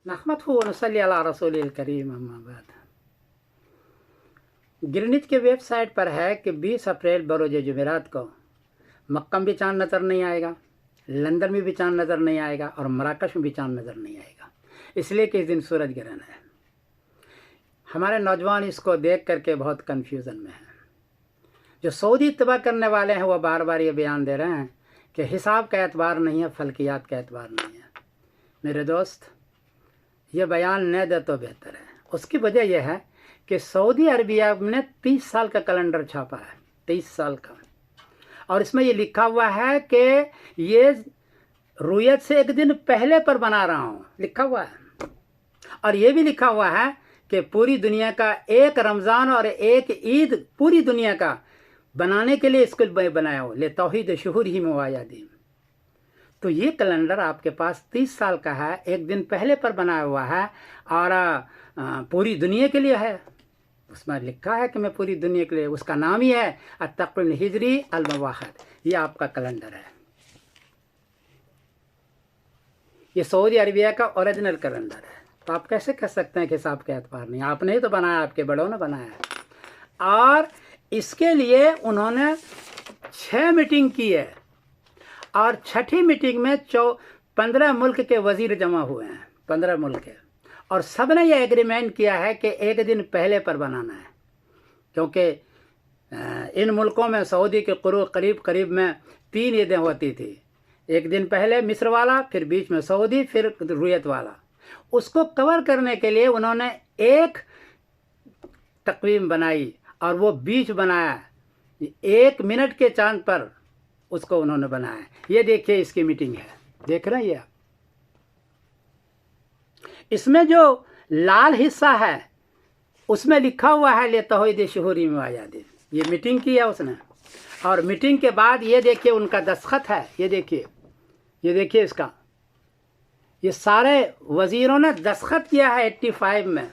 नहमदहु व नसल्ली अला रसूलिल करीम अम्मा बाद। गिरनिट के वेबसाइट पर है कि 20 अप्रैल बरोज जुमेरात को मक्का में भी चाँद नज़र नहीं आएगा, लंदन में भी चाँद नज़र नहीं आएगा और मराकश में भी चाँद नज़र नहीं आएगा, इसलिए कि इस दिन सूरज ग्रहण है। हमारे नौजवान इसको देख करके बहुत कन्फ्यूज़न में हैं। जो सऊदी इत्तबा करने वाले हैं वो बार बार ये बयान दे रहे हैं कि हिसाब का एतबार नहीं है, फल्कियात का एतबार नहीं है। मेरे दोस्त, ये बयान न दे तो बेहतर है। उसकी वजह यह है कि सऊदी अरबिया ने 30 साल का कैलेंडर छापा है, 23 साल का, और इसमें ये लिखा हुआ है कि ये रुयत से एक दिन पहले पर बना रहा हूँ, लिखा हुआ है। और ये भी लिखा हुआ है कि पूरी दुनिया का एक रमज़ान और एक ईद पूरी दुनिया का बनाने के लिए इसको बनाया हो, ले तौहीद शुहूर ही मुआयादीन। तो ये कैलेंडर आपके पास 30 साल का है, एक दिन पहले पर बनाया हुआ है और पूरी दुनिया के लिए है। उसमें लिखा है कि मैं पूरी दुनिया के लिए, उसका नाम ही है अत-तक़वीम हिजरी अल-मवाहिद। ये आपका कैलेंडर है, ये सऊदी अरबिया का ओरिजिनल कैलेंडर है। तो आप कैसे कह सकते हैं कि हिसाब का एतबार नहीं? आपने ही तो बनाया, आपके बड़ों ने बनाया है। और इसके लिए उन्होंने 6 मीटिंग की है और 6ठी मीटिंग में 15 मुल्क के वज़ीर जमा हुए हैं, 15 मुल्क के, और सब ने यह एग्रीमेंट किया है कि एक दिन पहले पर बनाना है, क्योंकि इन मुल्कों में सऊदी के करीब करीब में 3 ईदें होती थी। एक दिन पहले मिस्र वाला, फिर बीच में सऊदी, फिर रुयत वाला। उसको कवर करने के लिए उन्होंने एक तकवीम बनाई और वो बीच बनाया, 1 मिनट के चांद पर उसको उन्होंने बनाया। ये देखिए, इसकी मीटिंग है, देख रहे हैं ये? इसमें जो लाल हिस्सा है उसमें लिखा हुआ है ले तौहीद शुहूरी मुआयादीन। ये मीटिंग की है उसने, और मीटिंग के बाद ये देखिए उनका दस्तखत है, ये देखिए इसका, ये सारे वज़ीरों ने दस्तखत किया है 85 में।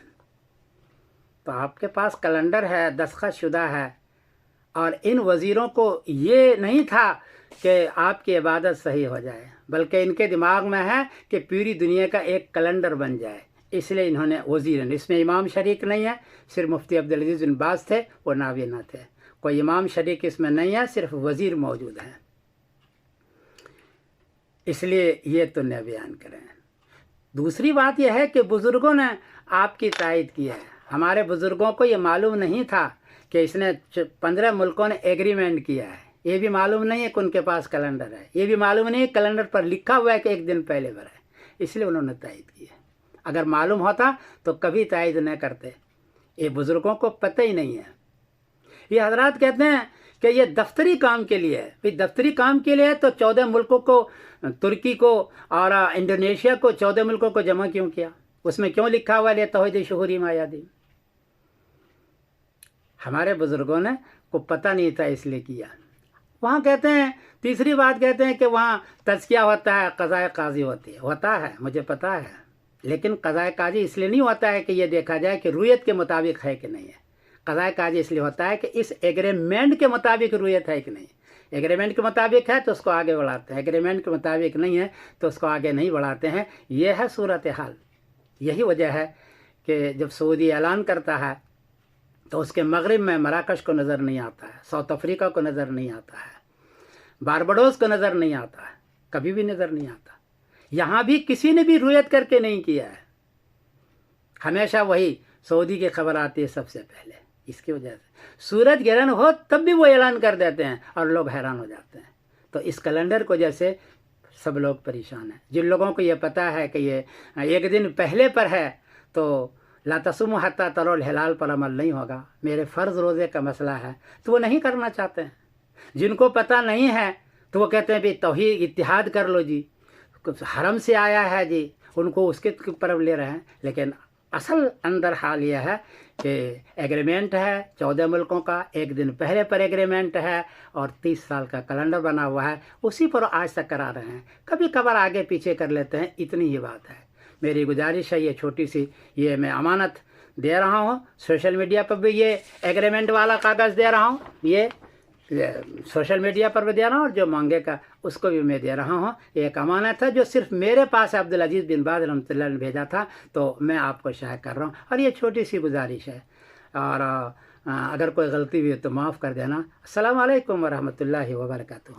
तो आपके पास कैलेंडर है, दस्तखत शुदा है, और इन वज़ीरों को ये नहीं था कि आपकी इबादत सही हो जाए, बल्कि इनके दिमाग में है कि पूरी दुनिया का एक कैलेंडर बन जाए, इसलिए इन्होंने वज़ीर, इसमें इमाम शरीक नहीं है, सिर्फ मुफ्ती अब्दुल अज़ीज़ बिन बाज़ थे, वो नाबीना थे, कोई इमाम शरीक इसमें नहीं है, सिर्फ वज़ीर मौजूद हैं। इसलिए ये तो न बयान करें। दूसरी बात यह है कि बुज़ुर्गों ने आपकी तायद की है। हमारे बुज़ुर्गों को ये मालूम नहीं था कि इसने 15 मुल्कों ने एग्रीमेंट किया है, ये भी मालूम नहीं है कि उनके पास कैलेंडर है, ये भी मालूम नहीं है कैलेंडर पर लिखा हुआ है कि एक दिन पहले पर है, इसलिए उन्होंने तायद की है। अगर मालूम होता तो कभी तायद न करते, ये बुज़ुर्गों को पता ही नहीं है। ये हजरात कहते हैं कि ये दफ्तरी काम के लिए है। भाई दफ्तरी काम के लिए है तो 14 मुल्कों को, तुर्की को और इंडोनेशिया को, 14 मुल्कों को जमा क्यों किया? उसमें क्यों लिखा हुआ ले तौहीद शुहूरी मुआयादीन? हमारे बुज़ुर्गों ने को पता नहीं था, इसलिए किया। वहाँ कहते हैं, तीसरी बात कहते हैं कि वहाँ तज़किया होता है, क़ज़ाए क़ाज़ी होती है, होता है, मुझे पता है, लेकिन क़ज़ाए क़ाज़ी इसलिए नहीं होता है कि ये देखा जाए कि रुयत के मुताबिक है कि नहीं है। क़ज़ाए क़ाज़ी इसलिए होता है कि इस एग्रीमेंट के मुताबिक रुयत है कि नहीं। एग्रीमेंट के मुताबिक है तो उसको आगे बढ़ाते हैं, एग्रीमेंट के मुताबिक नहीं है तो उसको आगे नहीं बढ़ाते हैं। ये है सूरत हाल। यही वजह है कि जब सऊदी ऐलान करता है तो उसके मगरिब में मराकश को नज़र नहीं आता है, साउथ अफ्रीका को नज़र नहीं आता है, बारबाडोस को नज़र नहीं आता है, कभी भी नज़र नहीं आता। यहाँ भी किसी ने भी रुयत करके नहीं किया है, हमेशा वही सऊदी की खबर आती है सबसे पहले। इसकी वजह से सूरज ग्रहण हो तब भी वो ऐलान कर देते हैं और लोग हैरान हो जाते हैं। तो इस कैलेंडर को जैसे सब लोग परेशान हैं। जिन लोगों को ये पता है कि ये एक दिन पहले पर है तो ला तसुमू हत्ता तरोल हिलाल पर अमल नहीं होगा, मेरे फ़र्ज़ रोज़े का मसला है, तो वो नहीं करना चाहते हैं। जिनको पता नहीं है तो वो कहते हैं भाई तौहीद इत्तिहाद कर लो जी, हरम से आया है जी, उनको उसके तरफ ले रहे हैं। लेकिन असल अंदर हाल यह है कि एग्रीमेंट है 14 मुल्कों का, एक दिन पहले पर एग्रीमेंट है और 30 साल का कैलेंडर बना हुआ है, उसी पर आज तक करा रहे हैं। कभी कभार आगे पीछे कर लेते हैं, इतनी ही बात है। मेरी गुजारिश है, ये छोटी सी ये मैं अमानत दे रहा हूँ, सोशल मीडिया पर भी ये एग्रीमेंट वाला कागज़ दे रहा हूँ, ये سوشل میڈیا پر بھی دے رہا ہوں، اور جو مانگے کا اس کو بھی میں دے رہا ہوں. یہ ایک امانت ہے جو صرف میرے پاس عبدالعزیز بن باز رحمۃ اللہ نے بھیجا تھا، تو میں آپ کو شائع کر رہا ہوں. اور یہ چھوٹی سی گزارش ہے، اور اگر کوئی غلطی بھی ہے تو معاف کر دینا. السلام علیکم ورحمۃ اللہ وبرکاتہ.